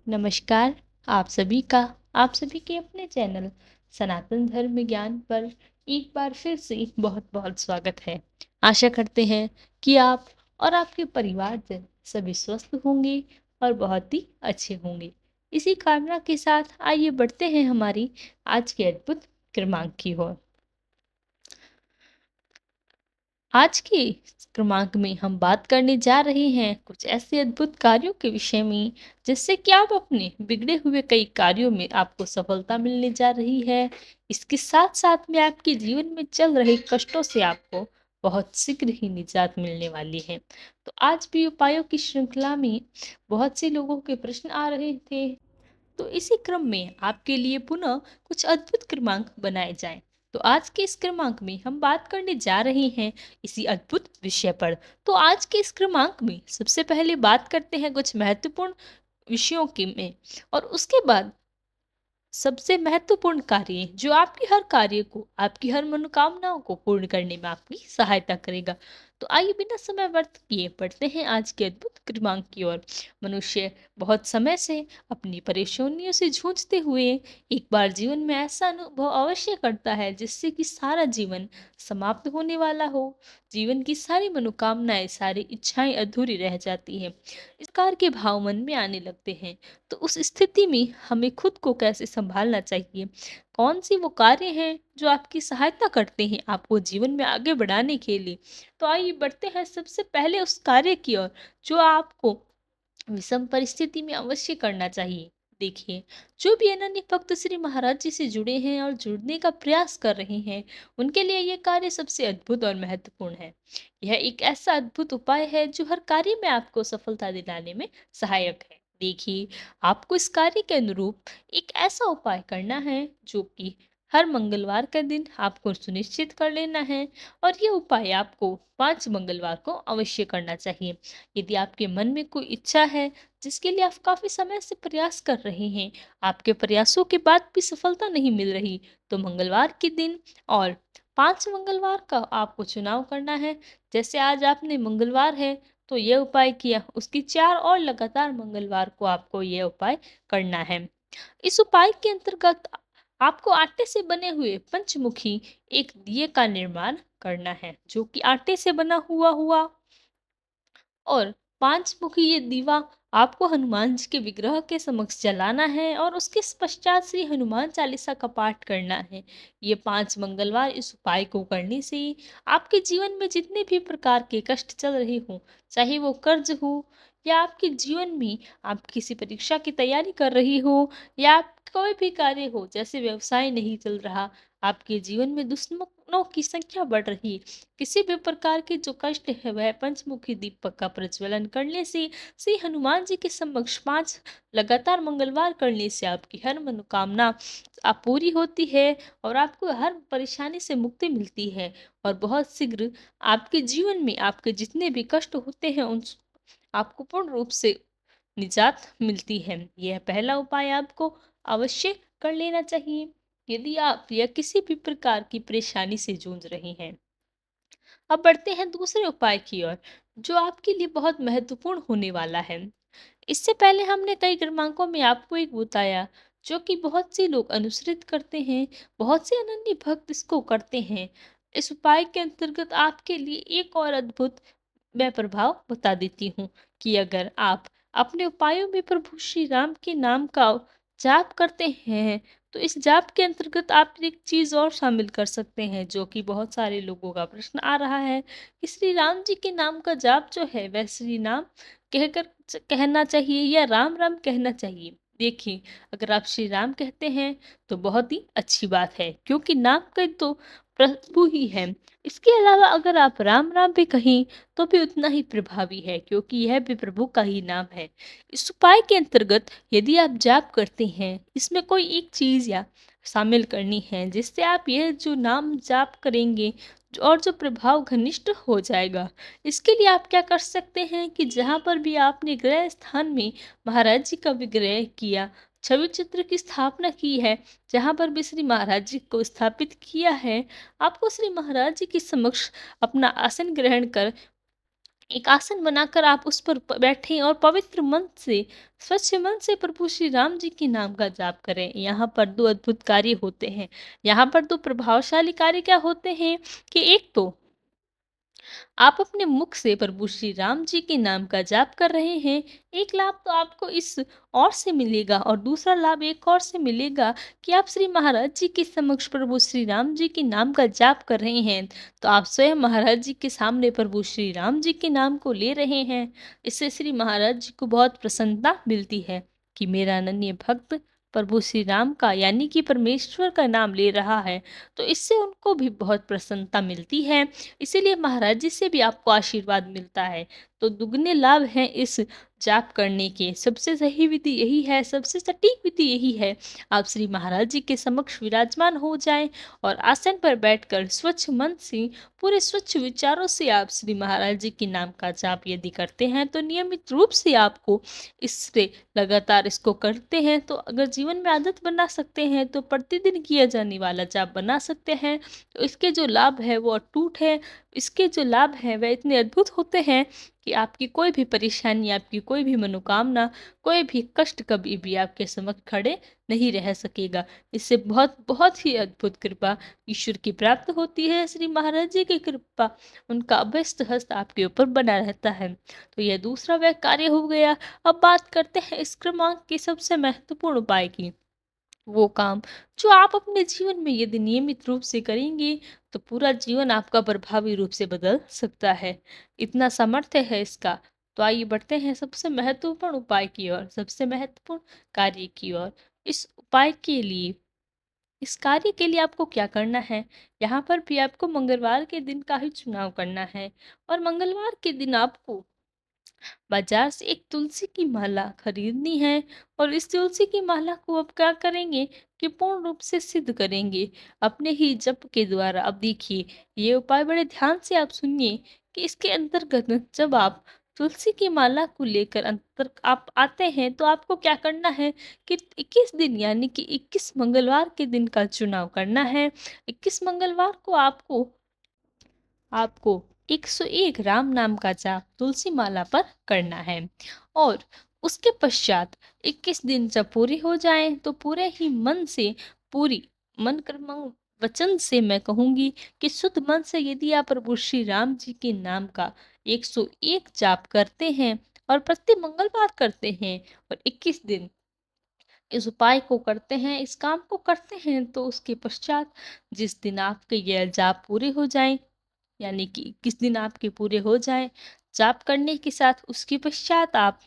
नमस्कार। आप सभी के अपने चैनल सनातन धर्म ज्ञान पर एक बार फिर से बहुत बहुत स्वागत है। आशा करते हैं कि आप और आपके परिवारजन सभी स्वस्थ होंगे और बहुत ही अच्छे होंगे। इसी कामना के साथ आइए बढ़ते हैं हमारी आज के अद्भुत क्रमांक की ओर। आज के इस क्रमांक में हम बात करने जा रहे हैं कुछ ऐसे अद्भुत कार्यों के विषय में जिससे कि आप अपने बिगड़े हुए कई कार्यों में आपको सफलता मिलने जा रही है। इसके साथ साथ में आपके जीवन में चल रहे कष्टों से आपको बहुत शीघ्र ही निजात मिलने वाली है। तो आज भी उपायों की श्रृंखला में बहुत से लोगों के प्रश्न आ रहे थे, तो इसी क्रम में आपके लिए पुनः कुछ अद्भुत क्रमांक बनाए जाएं। तो आज के इस क्रमांक में हम बात करने जा रहे हैं इसी अद्भुत विषय पर। तो आज के इस क्रमांक में सबसे पहले बात करते हैं कुछ महत्वपूर्ण विषयों के में, और उसके बाद सबसे महत्वपूर्ण कार्य जो आपके हर कार्य को, आपकी हर मनोकामनाओं को पूर्ण करने में आपकी सहायता करेगा। तो आइए बिना समय व्यर्थ किए बढ़ते हैं आज के अद्भुत क्रमांक की ओर। मनुष्य बहुत समय से अपनी परेशानियों से जूझते हुए एक बार जीवन में ऐसा अनुभव अवश्य करता है जिससे कि सारा जीवन समाप्त होने वाला हो। जीवन की सारी मनोकामनाएं, सारी इच्छाएं अधूरी रह जाती हैं। इस प्रकार के भाव मन में आने लगते हैं। तो उस स्थिति में हमें खुद को कैसे संभालना चाहिए? कौन सी वो कार्य हैं जो आपकी सहायता करते हैं आपको जीवन में आगे बढ़ाने के लिए? तो आइए बढ़ते हैं सबसे पहले उस कार्य की ओर जो आपको विषम परिस्थिति में अवश्य करना चाहिए। देखिए, जो भी अनन्य भक्त श्री महाराज जी से जुड़े हैं और जुड़ने का प्रयास कर रहे हैं, उनके लिए ये कार्य सबसे अद्भुत और महत्वपूर्ण है। यह एक ऐसा अद्भुत उपाय है जो हर कार्य में आपको सफलता दिलाने में सहायक है। देखिए, आपको इस कार्य के अनुरूप एक ऐसा उपाय करना है जो कि हर मंगलवार का दिन आपको सुनिश्चित कर लेना है, और ये उपाय आपको 5 मंगलवार को अवश्य करना चाहिए। यदि आपके मन में कोई इच्छा है जिसके लिए आप काफी समय से प्रयास कर रहे हैं, आपके प्रयासों के बाद भी सफलता नहीं मिल रही, तो मंगलवार के दिन और 5 मंगलवार का आपको चुनाव करना है। जैसे आज आपने मंगलवार है तो यह उपाय किया, उसकी 4 और लगातार मंगलवार को आपको यह उपाय करना है। इस उपाय के अंतर्गत आपको आटे से बने हुए पंचमुखी एक दिए का निर्माण करना है, जो कि आटे से बना हुआ हुआ, और 5 मुखी ये दीवा आपको हनुमान जी के विग्रह के समक्ष जलाना है और उसके पश्चात श्री हनुमान चालीसा का पाठ करना है। ये 5 मंगलवार इस उपाय को करने से आपके जीवन में जितने भी प्रकार के कष्ट चल रहे हों, चाहे वो कर्ज हो, या आपके जीवन में आप किसी परीक्षा की तैयारी कर रही हो, या आप कोई भी कार्य हो, जैसे व्यवसाय नहीं चल रहा, आपके जीवन में दुश्मनों की संख्या बढ़ रही, किसी भी प्रकार के जो कष्ट है वह पंचमुखी दीपक का प्रज्वलन करने से, श्री हनुमान जी के समक्ष 5 लगातार मंगलवार करने से आपकी हर मनोकामना आप पूरी होती है और आपको हर परेशानी से मुक्ति मिलती है, और बहुत शीघ्र आपके जीवन में आपके जितने भी कष्ट होते हैं उन आपको पूर्ण रूप से निजात मिलती है। यह पहला उपाय आपको अवश्य कर लेना चाहिए यदि आप या किसी भी प्रकार की परेशानी से जूझ रहे हैं। अब बढ़ते हैं दूसरे उपाय की ओर जो आपके लिए बहुत महत्वपूर्ण होने वाला है। इससे पहले हमने कई क्रमांकों में आपको एक बताया जो कि बहुत से लोग अनुसरित करते हैं, बहुत से अनन्य भक्त इसको करते हैं। इस उपाय के अंतर्गत आपके लिए एक और अद्भुत मैं प्रभाव बता देती हूँ कि अगर आप अपने उपायों में प्रभु श्री राम के नाम का जाप करते हैं, तो इस जाप के अंतर्गत आप एक चीज और शामिल कर सकते हैं जो कि बहुत सारे लोगों का प्रश्न आ रहा है कि श्री राम जी के नाम का जाप जो है वह श्री नाम कहकर कहना चाहिए या राम राम कहना चाहिए। देखिए, अगर आप श्री राम कहते हैं तो बहुत ही अच्छी बात है, क्योंकि नाम का तो प्रभु ही है। इसके अलावा अगर आप राम राम भी कहें तो भी उतना ही प्रभावी है, क्योंकि यह भी प्रभु का ही नाम है। इस उपाय के अंतर्गत यदि आप जाप करते हैं, इसमें कोई एक चीज या शामिल करनी है जिससे आप यह जो नाम जाप करेंगे और जो प्रभाव घनिष्ठ हो जाएगा। इसके लिए आप क्या कर सकते हैं कि जहाँ पर भी आपने ग्रह स्थान में महाराज जी का विग्रह किया, छवि चित्र की स्थापना की है, जहाँ पर भी श्री महाराज जी को स्थापित किया है, आपको श्री महाराज जी के समक्ष अपना आसन ग्रहण कर एक आसन बनाकर आप उस पर बैठें और पवित्र मन से, स्वच्छ मन से प्रभु श्री राम जी के नाम का जाप करें। यहाँ पर दो अद्भुत कार्य होते हैं। यहाँ पर दो प्रभावशाली कार्य क्या होते हैं कि एक तो आप अपने मुख से प्रभु श्री राम जी के नाम का जाप कर रहे हैं। एक लाभ तो आपको इस और से मिलेगा और दूसरा लाभ एक और से मिलेगा कि आप श्री महाराज जी के समक्ष प्रभु श्री राम जी के नाम का जाप कर रहे हैं, तो आप स्वयं महाराज जी के सामने प्रभु श्री राम जी के नाम को ले रहे हैं। इससे श्री महाराज जी को बहुत प्रसन्नता मिलती है कि मेरा अनन्य भक्त प्रभु श्री राम का यानी कि परमेश्वर का नाम ले रहा है। तो इससे उनको भी बहुत प्रसन्नता मिलती है। इसीलिए महाराज जी से भी आपको आशीर्वाद मिलता है। तो दुगने लाभ हैं इस जाप करने के। सबसे सही विधि यही है, सबसे सटीक विधि यही है, आप श्री महाराज जी के समक्ष विराजमान हो जाएं और आसन पर बैठकर स्वच्छ मन से, पूरे स्वच्छ विचारों से आप श्री महाराज जी के नाम का जाप यदि करते हैं तो नियमित रूप से आपको इससे लगातार इसको करते हैं तो अगर जीवन में आदत बना सकते हैं तो प्रतिदिन किया जाने वाला जाप बना सकते हैं। तो इसके जो लाभ है वो अटूट है। इसके जो लाभ हैं वह इतने अद्भुत होते हैं कि आपकी कोई भी परेशानी, आपकी कोई भी मनोकामना, कोई भी कष्ट कभी भी आपके समक्ष खड़े नहीं रह सकेगा। इससे बहुत बहुत ही अद्भुत कृपा ईश्वर की प्राप्त होती है। श्री महाराज जी की कृपा, उनका अभयस्त हस्त आपके ऊपर बना रहता है। तो यह दूसरा वह कार्य हो गया। अब बात करते हैं इस क्रमांक के सबसे महत्वपूर्ण उपाय की। वो काम जो आप अपने जीवन में यदि नियमित रूप से करेंगे तो पूरा जीवन आपका प्रभावी रूप से बदल सकता है। इतना सामर्थ्य है इसका। तो आइए बढ़ते हैं सबसे महत्वपूर्ण उपाय की ओर, सबसे महत्वपूर्ण कार्य की ओर। इस उपाय के लिए, इस कार्य के लिए आपको क्या करना है? यहाँ पर भी आपको मंगलवार के दिन का ही चुनाव करना है और मंगलवार के दिन आपको बाजार से एक तुलसी की माला खरीदनी है और इस तुलसी की माला को अब क्या करेंगे कि पूर्ण रूप से सिद्ध करेंगे अपने ही जप के द्वारा। अब देखिए, ये उपाय बड़े ध्यान से आप सुनिए कि इसके अंतर्गत जब आप तुलसी की माला को लेकर अंतर आप आते हैं तो आपको क्या करना है कि 21 दिन यानी कि 21 मंगलवार के दिन का चुनाव करना है। 21 मंगलवार को आपको आपको 101 राम नाम का जाप तुलसी माला पर करना है और उसके पश्चात 21 दिन जब पूरे हो जाएं तो पूरे ही मन से, पूरी मन कर्म वचन से मैं कहूंगी कि शुद्ध मन से यदि आप प्रभु श्री राम जी के नाम का 101 जाप करते हैं और प्रति मंगलवार करते हैं और 21 दिन इस उपाय को करते हैं, इस काम को करते हैं, तो उसके पश्चात जिस दिन आपके यह जाप पूरे हो जाएं यानी कि किस दिन आपके पूरे हो जाए जाप करने के साथ, उसके पश्चात आप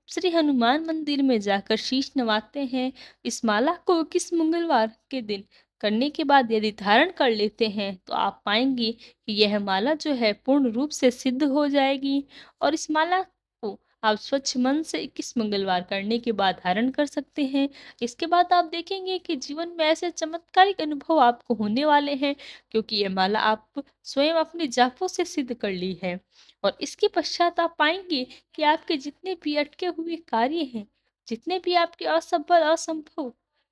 श्री हनुमान मंदिर में जाकर शीश नवाते हैं। इस माला को किस मंगलवार के दिन करने के बाद यदि धारण कर लेते हैं तो आप पाएंगे कि यह माला जो है पूर्ण रूप से सिद्ध हो जाएगी और इस माला को आप स्वच्छ मन से 21 मंगलवार करने के बाद धारण कर सकते हैं। इसके बाद आप देखेंगे कि जीवन में ऐसे चमत्कारिक अनुभव आपको होने वाले हैं क्योंकि यह माला आप स्वयं अपने जापों से सिद्ध कर ली है। और इसके पश्चात आप पाएंगे कि आपके जितने भी अटके हुए कार्य हैं, जितने भी आपके असफल, असंभव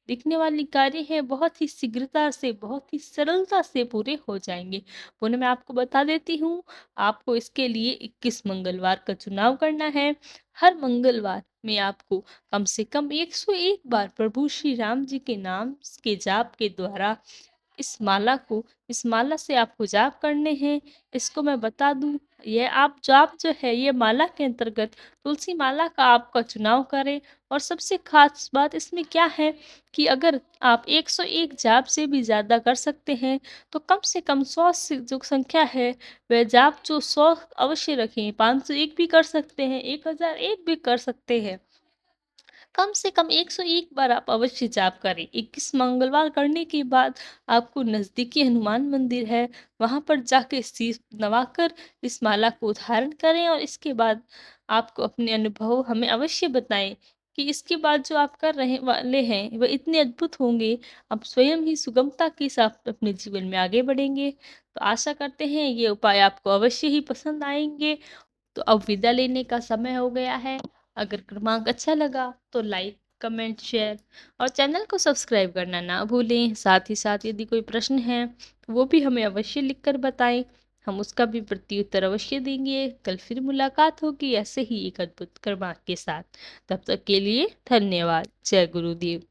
दिखने वाले कार्य हैं, बहुत ही शीघ्रता से, बहुत ही सरलता से पूरे हो जाएंगे। पुनः मैं आपको बता देती हूँ, आपको इसके लिए 21 मंगलवार का चुनाव करना है। हर मंगलवार में आपको कम से कम 101 बार प्रभु श्री राम जी के नाम के जाप के द्वारा इस माला से आपको जाप करने हैं। इसको मैं बता दूं, यह आप जाप जो है ये माला के अंतर्गत तुलसी माला का आपका चुनाव करें। और सबसे खास बात इसमें क्या है कि अगर आप 101 जाप से भी ज़्यादा कर सकते हैं तो कम से कम 100 से जो संख्या है वह जाप जो 100 अवश्य रखें। 501 भी कर सकते हैं, 1001 भी कर सकते हैं, कम से कम 101 बार आप अवश्य जाप करें। 21 मंगलवार करने के बाद आपको नज़दीकी हनुमान मंदिर है, वहाँ पर जाके शीश नवाकर इस माला को धारण करें और इसके बाद आपको अपने अनुभव हमें अवश्य बताएं कि इसके बाद जो आप कर रहे वाले हैं वह इतने अद्भुत होंगे, आप स्वयं ही सुगमता के साथ अपने जीवन में आगे बढ़ेंगे। तो आशा करते हैं ये उपाय आपको अवश्य ही पसंद आएंगे। तो अब विदा लेने का समय हो गया है। अगर क्रमांक अच्छा लगा तो लाइक, कमेंट, शेयर और चैनल को सब्सक्राइब करना ना भूलें। साथ ही साथ यदि कोई प्रश्न है तो वो भी हमें अवश्य लिखकर बताएं। हम उसका भी प्रत्युत्तर अवश्य देंगे। कल फिर मुलाकात होगी ऐसे ही एक अद्भुत क्रमांक के साथ। तब तक के लिए धन्यवाद। जय गुरुदेव।